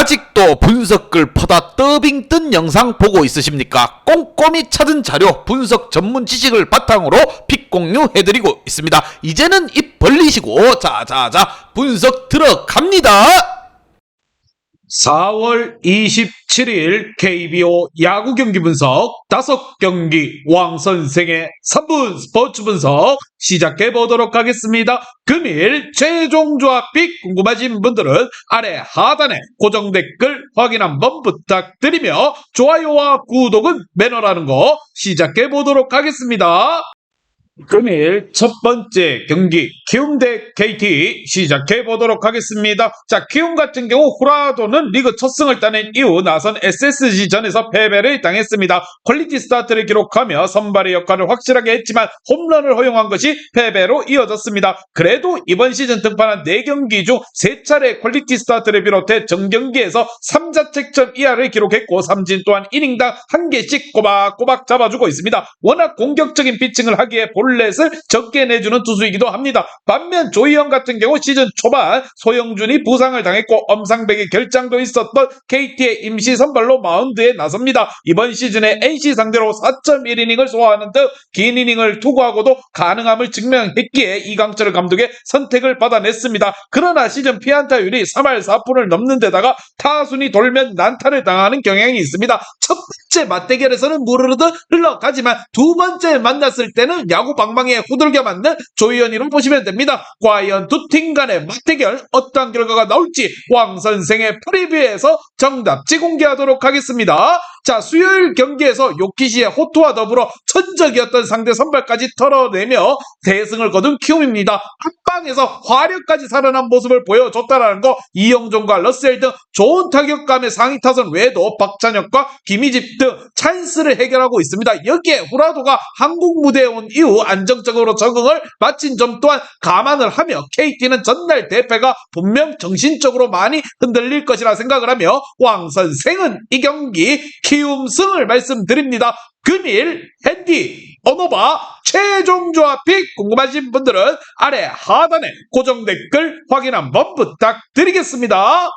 아직도 분석글 퍼다 더빙 뜬 영상 보고 있으십니까? 꼼꼼히 찾은 자료, 분석 전문 지식을 바탕으로 픽 공유해드리고 있습니다. 이제는 입 벌리시고 자자자 분석 들어갑니다. 4월 27일 KBO 야구 경기 분석 5경기 왕선생의 3분 스포츠 분석 시작해 보도록 하겠습니다. 금일 최종 조합 픽 궁금하신 분들은 아래 하단에 고정 댓글 확인 한번 부탁드리며 좋아요와 구독은 매너라는 거 시작해 보도록 하겠습니다. 금일 첫 번째 경기 키움 대 KT 시작해 보도록 하겠습니다. 자, 키움 같은 경우 후라도는 리그 첫 승을 따낸 이후 나선 SSG전에서 패배를 당했습니다. 퀄리티 스타트를 기록하며 선발의 역할을 확실하게 했지만 홈런을 허용한 것이 패배로 이어졌습니다. 그래도 이번 시즌 등판한 4경기 중 3차례 퀄리티 스타트를 비롯해 정경기에서 3자책점 이하를 기록했고 삼진 또한 이닝당 1개씩 꼬박꼬박 잡아주고 있습니다. 워낙 공격적인 피칭을 하기에 볼넷을 적게 내주는 투수이기도 합니다. 반면 조희영 같은 경우 시즌 초반 소영준이 부상을 당했고 엄상백의 결장도 있었던 KT의 임시 선발로 마운드에 나섭니다. 이번 시즌에 NC 상대로 4.1이닝을 소화하는 등 긴 이닝을 투구하고도 가능함을 증명했기에 이강철 감독의 선택을 받아냈습니다. 그러나 시즌 피안타율이 3할 4푼을 넘는 데다가 타순이 돌면 난타를 당하는 경향이 있습니다. 첫 번째 맞대결에서는 무르르듯 흘러가지만 두 번째 만났을 때는 야구 방망이에 후들겨 맞는 조희연이로 보시면 됩니다. 과연 두 팀 간의 맞대결 어떤 결과가 나올지 왕 선생의 프리뷰에서 정답지 공개하도록 하겠습니다. 자, 수요일 경기에서 요키시의 호투와 더불어 천적이었던 상대 선발까지 털어내며 대승을 거둔 키움입니다. 앞방에서 화력까지 살아난 모습을 보여줬다라는 거, 이영종과 러셀 등 좋은 타격감의 상위 타선 외에도 박찬혁과 김희집 등 찬스를 해결하고 있습니다. 여기에 후라도가 한국 무대에 온 이후 안정적으로 적응을 마친 점 또한 감안을 하며 KT는 전날 대패가 분명 정신적으로 많이 흔들릴 것이라 생각을 하며 왕 선생은 이 경기 키움 승을 말씀드립니다. 금일 핸디 언어바 최종 조합 픽 궁금하신 분들은 아래 하단에 고정 댓글 확인 한번 부탁드리겠습니다.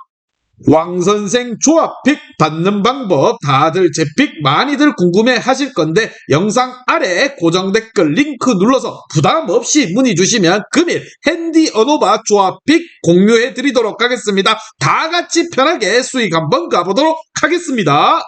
왕선생 조합픽 받는 방법 다들 제 픽 많이들 궁금해 하실 건데 영상 아래 고정 댓글 링크 눌러서 부담 없이 문의 주시면 금일 핸디 언어바 조합픽 공유해 드리도록 하겠습니다. 다 같이 편하게 수익 한번 가보도록 하겠습니다.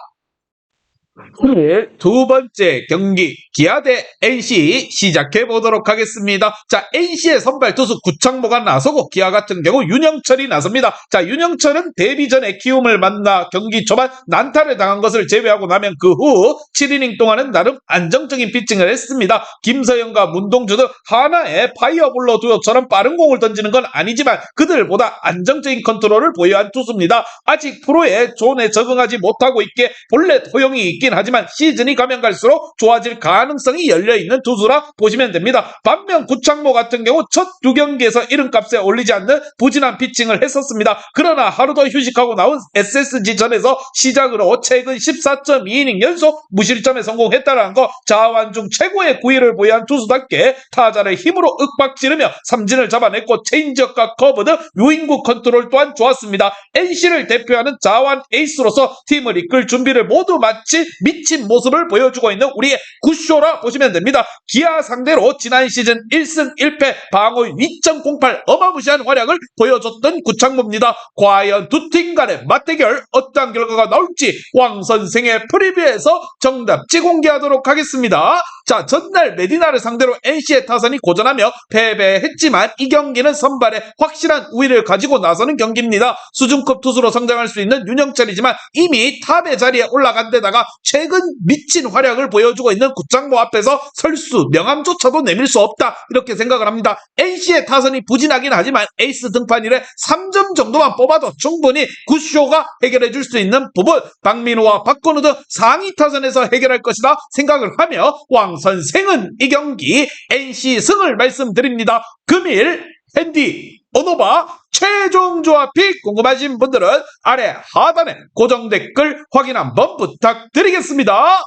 오늘 두 번째 경기 기아 대 NC 시작해 보도록 하겠습니다. 자, NC의 선발 투수 구창모가 나서고 기아 같은 경우 윤영철이 나섭니다. 자, 윤영철은 데뷔 전에 키움을 만나 경기 초반 난타를 당한 것을 제외하고 나면 그 후 7이닝 동안은 나름 안정적인 피칭을 했습니다. 김서영과 문동주 등 하나의 파이어볼로 두어처럼 빠른 공을 던지는 건 아니지만 그들보다 안정적인 컨트롤을 보유한 투수입니다. 아직 프로의 존에 적응하지 못하고 있기에 볼넷 허용이 있긴 하지만 시즌이 가면 갈수록 좋아질 가능성이 열려있는 투수라 보시면 됩니다. 반면 구창모 같은 경우 첫 두 경기에서 이름값에 올리지 않는 부진한 피칭을 했었습니다. 그러나 하루 더 휴식하고 나온 SSG전에서 시작으로 최근 14.2이닝 연속 무실점에 성공했다는 거, 자완 중 최고의 구위를 보유한 투수답게 타자를 힘으로 윽박지르며 삼진을 잡아냈고 체인지업과 커브 등 유인구 컨트롤 또한 좋았습니다. NC를 대표하는 자완 에이스로서 팀을 이끌 준비를 모두 마치 미친 모습을 보여주고 있는 우리의 굿쇼라 보시면 됩니다. 기아 상대로 지난 시즌 1승 1패 방어 2.08 어마무시한 활약을 보여줬던 구창모입니다. 과연 두 팀 간의 맞대결 어떤 결과가 나올지 왕 선생의 프리뷰에서 정답지 공개하도록 하겠습니다. 자, 전날 메디나를 상대로 NC의 타선이 고전하며 패배했지만 이 경기는 선발에 확실한 우위를 가지고 나서는 경기입니다. 수준급 투수로 성장할 수 있는 윤영철이지만 이미 탑의 자리에 올라간 데다가 최근 미친 활약을 보여주고 있는 구창모 앞에서 설수 명함조차도 내밀 수 없다, 이렇게 생각을 합니다. NC의 타선이 부진하긴 하지만 에이스 등판 이래 3점 정도만 뽑아도 충분히 굿쇼가 해결해 줄 수 있는 부분, 박민호와 박건우 등 상위 타선에서 해결할 것이다 생각을 하며 왕 선생은 이 경기 NC 승을 말씀드립니다. 금일 핸디 언어바 최종 조합 픽 궁금하신 분들은 아래 하단에 고정 댓글 확인 한번 부탁드리겠습니다.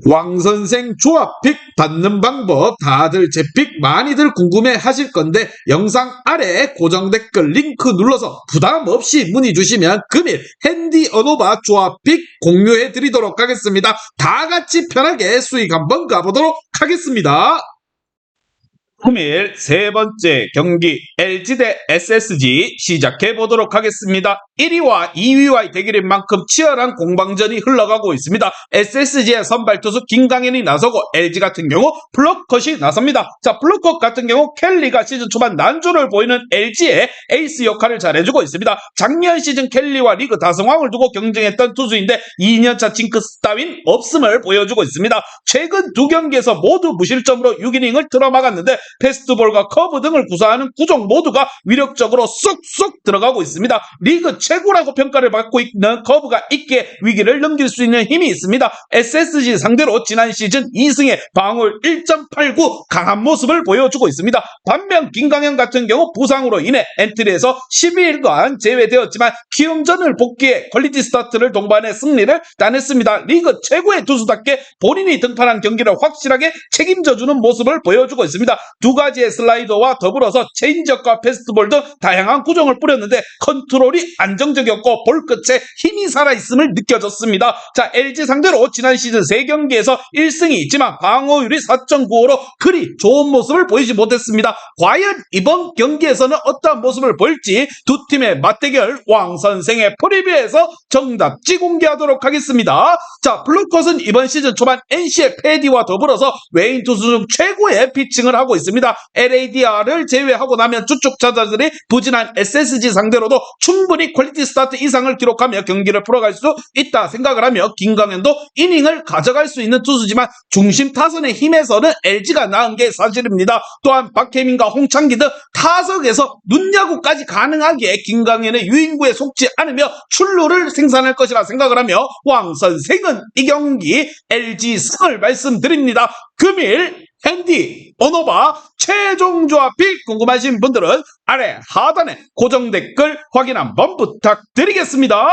왕선생 조합픽 받는 방법 다들 제 픽 많이들 궁금해 하실 건데 영상 아래 고정 댓글 링크 눌러서 부담 없이 문의 주시면 금일 핸디 언어바 조합픽 공유해 드리도록 하겠습니다. 다 같이 편하게 수익 한번 가보도록 하겠습니다. 금일 세 번째 경기 LG 대 SSG 시작해 보도록 하겠습니다. 1위와 2위와의 대결인 만큼 치열한 공방전이 흘러가고 있습니다. SSG의 선발 투수 김강현이 나서고 LG 같은 경우 플러컷이 나섭니다. 자, 플러컷 같은 경우 켈리가 시즌 초반 난조를 보이는 LG의 에이스 역할을 잘해주고 있습니다. 작년 시즌 켈리와 리그 다승왕을 두고 경쟁했던 투수인데 2년차 징크스 따윈 없음을 보여주고 있습니다. 최근 두 경기에서 모두 무실점으로 6이닝을 틀어막았는데 패스트볼과 커브 등을 구사하는 구종 모두가 위력적으로 쏙쏙 들어가고 있습니다. 리그 최고라고 평가를 받고 있는 커브가 있기에 위기를 넘길 수 있는 힘이 있습니다. SSG 상대로 지난 시즌 2승에 방울 1.89 강한 모습을 보여주고 있습니다. 반면 김강현 같은 경우 부상으로 인해 엔트리에서 12일간 제외되었지만 키움전을 복귀해 퀄리티 스타트를 동반해 승리를 따냈습니다. 리그 최고의 투수답게 본인이 등판한 경기를 확실하게 책임져주는 모습을 보여주고 있습니다. 두 가지의 슬라이더와 더불어서 체인지업과 패스트볼 등 다양한 구종을 뿌렸는데 컨트롤이 안정적이었고 볼 끝에 힘이 살아있음을 느껴졌습니다. 자, LG 상대로 지난 시즌 3경기에서 1승이 있지만 방어율이 4.95로 그리 좋은 모습을 보이지 못했습니다. 과연 이번 경기에서는 어떠한 모습을 보일지 두 팀의 맞대결 왕선생의 프리뷰에서 정답지 공개하도록 하겠습니다. 자, 블루컷은 이번 시즌 초반 NC의 패디와 더불어서 외인 투수 중 최고의 피칭을 하고 있습니다. LADR을 제외하고 나면 주축 타자들이 부진한 SSG 상대로도 충분히 퀄리티 스타트 이상을 기록하며 경기를 풀어갈 수 있다 생각을 하며 김강현도 이닝을 가져갈 수 있는 투수지만 중심 타선의 힘에서는 LG가 나은 게 사실입니다. 또한 박혜민과 홍창기 등 타석에서 눈야구까지 가능하기에 김강현의 유인구에 속지 않으며 출루를 생산할 것이라 생각을 하며 왕선생은 이 경기 LG 승을 말씀드립니다. 금일 핸디 언어바 최종 조합이 궁금하신 분들은 아래 하단에 고정 댓글 확인 한번 부탁드리겠습니다.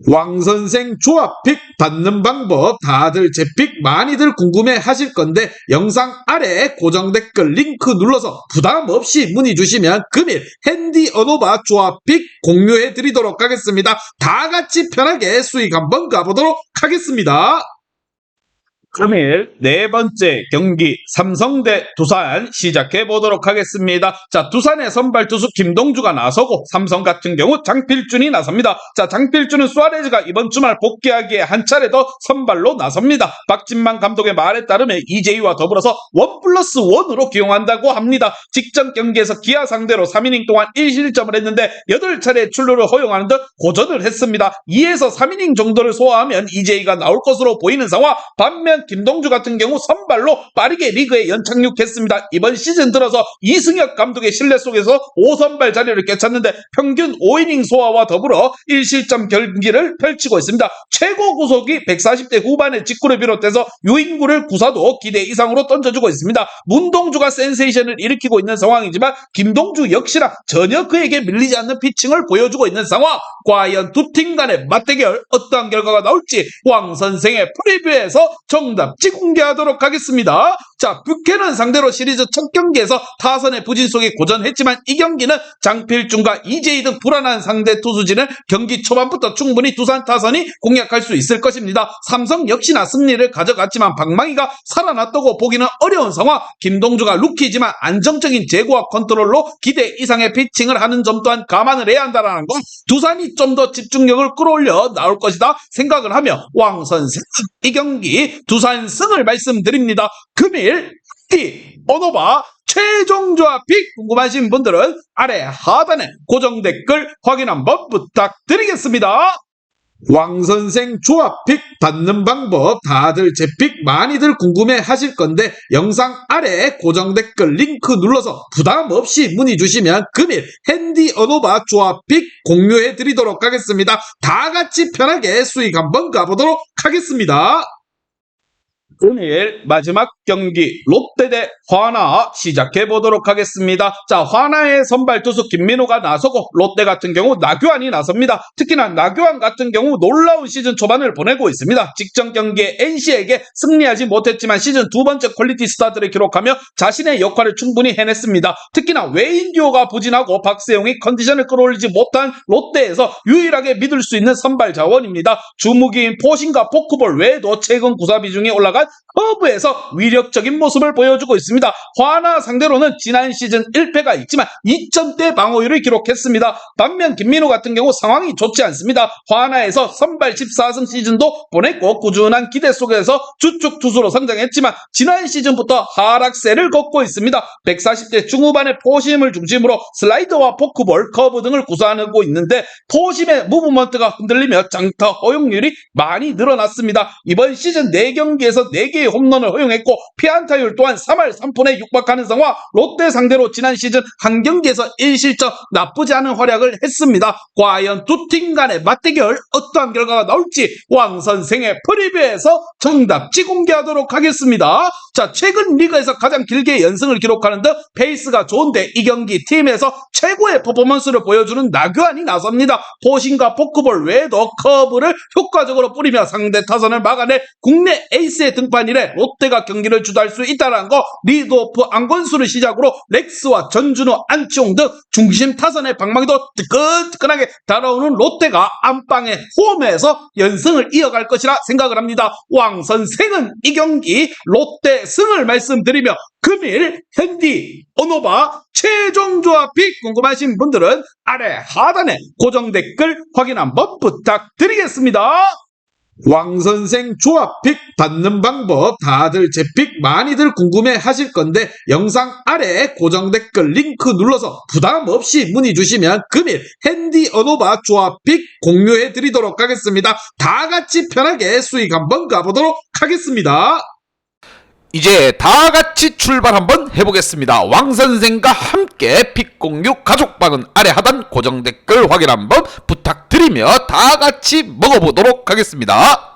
왕선생 조합픽 받는 방법 다들 제 픽 많이들 궁금해 하실 건데 영상 아래 고정 댓글 링크 눌러서 부담 없이 문의 주시면 금일 핸디 언어바 조합픽 공유해 드리도록 하겠습니다. 다 같이 편하게 수익 한번 가보도록 하겠습니다. 금일 네 번째 경기 삼성 대 두산 시작해 보도록 하겠습니다. 자, 두산의 선발 투수 김동주가 나서고 삼성 같은 경우 장필준이 나섭니다. 자, 장필준은 수아레즈가 이번 주말 복귀하기에 한 차례 더 선발로 나섭니다. 박진만 감독의 말에 따르면 이재희와 더불어서 1+1으로 기용한다고 합니다. 직전 경기에서 기아 상대로 3이닝 동안 1실점을 했는데 8차례 출루를 허용하는 등 고전을 했습니다. 2에서 3이닝 정도를 소화하면 이재희가 나올 것으로 보이는 상황. 반면 김동주 같은 경우 선발로 빠르게 리그에 연착륙했습니다. 이번 시즌 들어서 이승엽 감독의 신뢰 속에서 5선발 자리를 꿰찼는데 평균 5이닝 소화와 더불어 1실점 경기를 펼치고 있습니다. 최고 구속이 140대 후반의 직구를 비롯해서 유인구를 구사도 기대 이상으로 던져주고 있습니다. 문동주가 센세이션을 일으키고 있는 상황이지만 김동주 역시나 전혀 그에게 밀리지 않는 피칭을 보여주고 있는 상황. 과연 두 팀 간의 맞대결 어떠한 결과가 나올지 왕선생의 프리뷰에서 정답지 공개하도록 하겠습니다. 자, 뷰캐넌 상대로 시리즈 첫 경기에서 타선의 부진 속에 고전했지만 이 경기는 장필준과 이재희 등 불안한 상대 투수진을 경기 초반부터 충분히 두산 타선이 공략할 수 있을 것입니다. 삼성 역시나 승리를 가져갔지만 방망이가 살아났다고 보기는 어려운 상황. 김동주가 루키지만 안정적인 제구와 컨트롤로 기대 이상의 피칭을 하는 점 또한 감안을 해야 한다는 것. 두산이 좀 더 집중력을 끌어올려 나올 것이다 생각을 하며 왕선생 이 경기 두산 승을 말씀드립니다. 금일 언어바 최종 조합이 궁금하신 분들은 아래 하단에 고정 댓글 확인 한번 부탁드리겠습니다. 왕선생 조합픽 받는 방법 다들 제 픽 많이들 궁금해 하실 건데 영상 아래 고정 댓글 링크 눌러서 부담 없이 문의 주시면 금일 핸디 언어바 조합픽 공유해 드리도록 하겠습니다. 다 같이 편하게 수익 한번 가보도록 하겠습니다. 금일 마지막 경기 롯데 대 화나 시작해 보도록 하겠습니다. 자, 화나의 선발 투수 김민호가 나서고 롯데 같은 경우 나교안이 나섭니다. 특히나 나교안 같은 경우 놀라운 시즌 초반을 보내고 있습니다. 직전 경기에 NC에게 승리하지 못했지만 시즌 두 번째 퀄리티 스타트를 기록하며 자신의 역할을 충분히 해냈습니다. 특히나 외인듀오가 부진하고 박세용이 컨디션을 끌어올리지 못한 롯데에서 유일하게 믿을 수 있는 선발 자원입니다. 주무기인 포신과 포크볼 외에도 최근 구사 비중이 올라간 커브에서 위력적인 모습을 보여주고 있습니다. 화나 상대로는 지난 시즌 1패가 있지만 2점대 방어율을 기록했습니다. 반면 김민호 같은 경우 상황이 좋지 않습니다. 화나에서 선발 14승 시즌도 보냈고 꾸준한 기대 속에서 주축 투수로 성장했지만 지난 시즌부터 하락세를 걷고 있습니다. 140대 중후반의 포심을 중심으로 슬라이더와 포크볼, 커브 등을 구사하고 있는데 포심의 무브먼트가 흔들리며 장타 허용률이 많이 늘어났습니다. 이번 시즌 4경기에서 4개의 홈런을 허용했고 피안타율 또한 3할 3푼에 육박하는 상황. 롯데 상대로 지난 시즌 한 경기에서 1실점 나쁘지 않은 활약을 했습니다. 과연 두 팀 간의 맞대결 어떠한 결과가 나올지 왕 선생의 프리뷰에서 정답지 공개하도록 하겠습니다. 자, 최근 리그에서 가장 길게 연승을 기록하는 등 페이스가 좋은데 이 경기 팀에서 최고의 퍼포먼스를 보여주는 나교안이 나섭니다. 포신과 포크볼 외에도 커브를 효과적으로 뿌리며 상대 타선을 막아내 국내 에이스의 등판이래 롯데가 경기를 주도할 수 있다는 거. 리드오프 안건수를 시작으로 렉스와 전준우, 안치홍 등 중심 타선의 방망이도 뜨끈뜨끈하게 달아오는 롯데가 안방의 홈에서 연승을 이어갈 것이라 생각을 합니다. 왕 선생은 이 경기 롯데 승을 말씀드리며 금일 현디 언오바 최종 조합이 궁금하신 분들은 아래 하단에 고정 댓글 확인 한번 부탁드리겠습니다. 왕선생 조합픽 받는 방법 다들 제 픽 많이들 궁금해 하실 건데 영상 아래 고정 댓글 링크 눌러서 부담 없이 문의 주시면 금일 핸디 언오바 조합픽 공유해 드리도록 하겠습니다. 다 같이 편하게 수익 한번 가보도록 하겠습니다. 이제 다 같이 출발 한번 해보겠습니다. 왕선생과 함께 픽 공유 가족방은 아래 하단 고정 댓글 확인 한번 부탁드리며 다 같이 먹어보도록 하겠습니다.